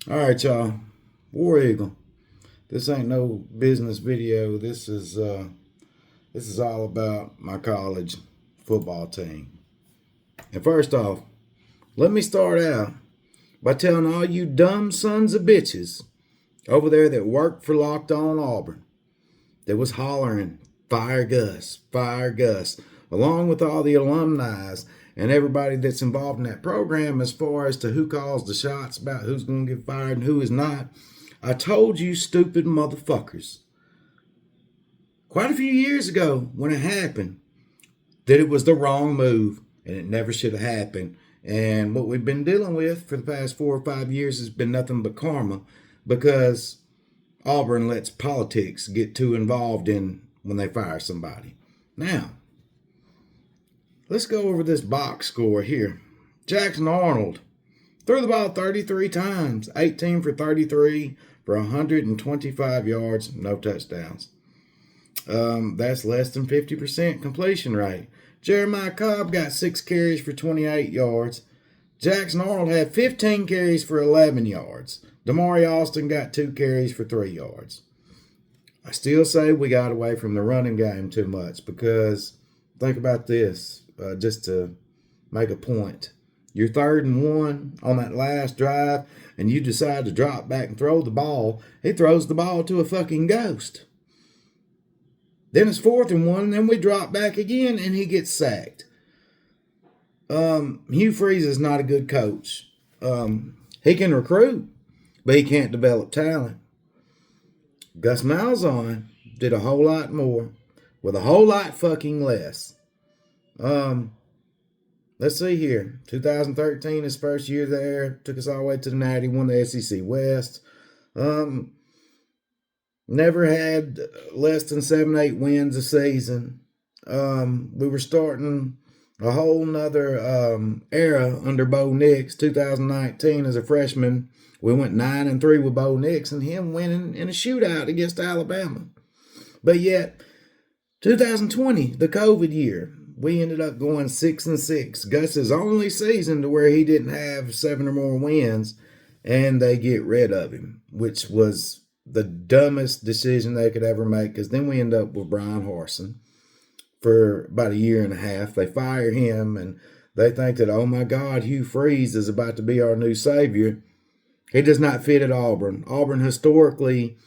All right, y'all. War Eagle. This ain't no business video. This is all about my college football team. And first off, let me start out by telling all you dumb sons of bitches over there that worked for Locked On Auburn that was hollering, "Fire Gus, fire Gus," along with all the alumni and everybody that's involved in that program as far as to who calls the shots about who's going to get fired and who is not. I told you, stupid motherfuckers, quite a few years ago when it happened, that it was the wrong move and it never should have happened. And what we've been dealing with for the past 4 or 5 years has been nothing but karma, because Auburn lets politics get too involved in when they fire somebody. Now, let's go over this box score here. Jackson Arnold threw the ball 33 times, 18 for 33 for 125 yards, no touchdowns. That's less than 50% completion rate. Jeremiah Cobb got 6 carries for 28 yards. Jackson Arnold had 15 carries for 11 yards. Damari Austin got 2 carries for 3 yards. I still say we got away from the running game too much, because think about this, just to make a point. You're 3rd and 1 on that last drive, and you decide to drop back and throw the ball. He throws the ball to a fucking ghost. Then it's 4th and 1, and then we drop back again, and he gets sacked. Hugh Freeze is not a good coach. He can recruit, but he can't develop talent. Gus Malzahn did a whole lot more with a whole lot fucking less. Let's see here. 2013, his first year there, took us all the way to the Natty, won the SEC West. Never had less than 7-8 wins a season. We were starting a whole nother era under Bo Nix. 2019, as a freshman, we went 9-3 with Bo Nix and him winning in a shootout against Alabama. But yet, 2020, the COVID year, we ended up going 6-6. Gus's only season to where he didn't have 7 or more wins, and they get rid of him, which was the dumbest decision they could ever make, because then we end up with Brian Harsin for about a year and a half. They fire him, and they think that, oh my God, Hugh Freeze is about to be our new savior. He does not fit at Auburn. Auburn historically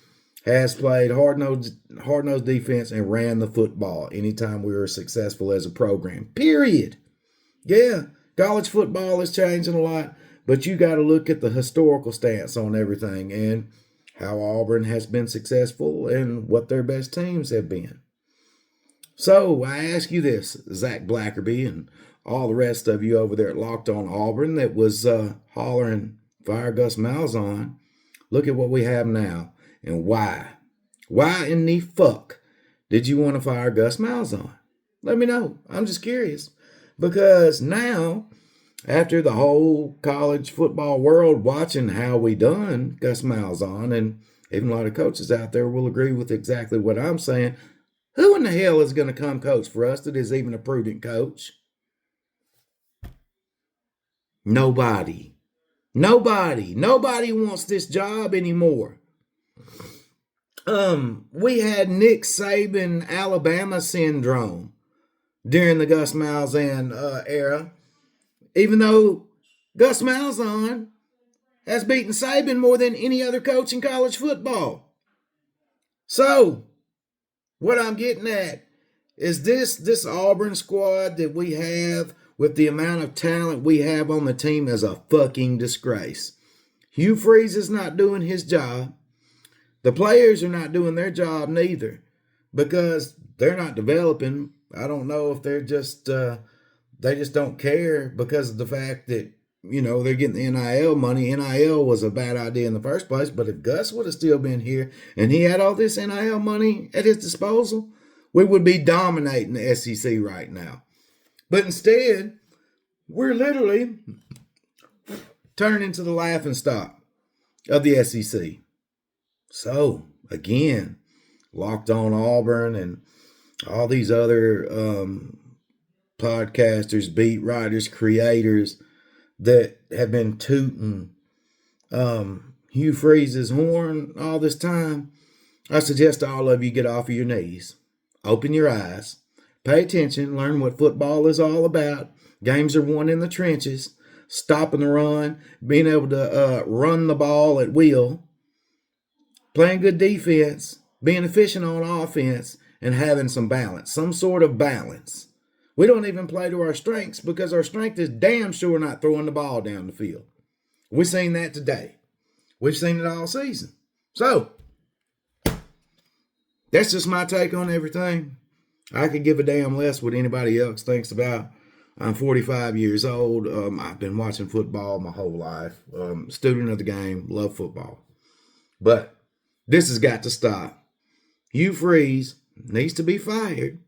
has played hard-nosed defense and ran the football anytime we were successful as a program. Period. Yeah, college football is changing a lot, but you got to look at the historical stance on everything and how Auburn has been successful and what their best teams have been. So I ask you this, Zach Blackerby and all the rest of you over there at Locked On Auburn that was hollering, "Fire Gus Malzahn." Look at what we have now. And why? Why in the fuck did you want to fire Gus Malzahn? Let me know. I'm just curious. Because now, after the whole college football world watching how we done Gus Malzahn, and even a lot of coaches out there will agree with exactly what I'm saying, who in the hell is going to come coach for us that is even a prudent coach? Nobody. Nobody wants this job anymore. We had Nick Saban Alabama syndrome during the Gus Malzahn era, even though Gus Malzahn has beaten Saban more than any other coach in college football. So, what I'm getting at is this Auburn squad that we have, with the amount of talent we have on the team, is a fucking disgrace. Hugh Freeze is not doing his job. The players are not doing their job neither, because they're not developing. I don't know if they're just they just don't care because of the fact that, they're getting the NIL money. NIL was a bad idea in the first place, but if Gus would have still been here and he had all this NIL money at his disposal, we would be dominating the SEC right now. But instead, we're literally turning into the laughingstock of the SEC. So, again, Locked On Auburn and all these other podcasters, beat writers, creators that have been tooting Hugh Freeze's horn all this time, I suggest all of you get off of your knees. Open your eyes. Pay attention. Learn what football is all about. Games are won in the trenches. Stopping the run. Being able to run the ball at will. Playing good defense. Being efficient on offense. And having some balance. Some sort of balance. We don't even play to our strengths because our strength is damn sure not throwing the ball down the field. We've seen that today. We've seen it all season. So, that's just my take on everything. I could give a damn less what anybody else thinks about. I'm 45 years old. I've been watching football my whole life. Student of the game. Love football. But this has got to stop. Hugh Freeze needs to be fired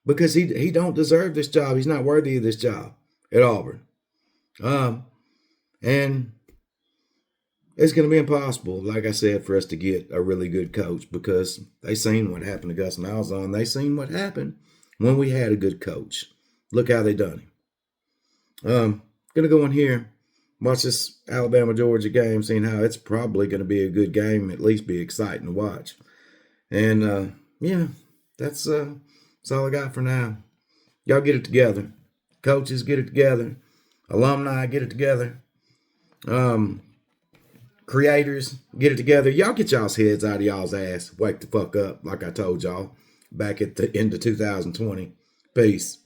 because he don't deserve this job. He's not worthy of this job at Auburn. And it's going to be impossible, like I said, for us to get a really good coach because they seen what happened to Gus Malzahn. They seen what happened when we had a good coach. Look how they done him. Going to go in here, watch this Alabama-Georgia game, seeing how it's probably going to be a good game, at least be exciting to watch. And, yeah, that's all I got for now. Y'all get it together. Coaches, get it together. Alumni, get it together. Creators, get it together. Y'all get y'all's heads out of y'all's ass. Wake the fuck up, like I told y'all back at the end of 2020. Peace.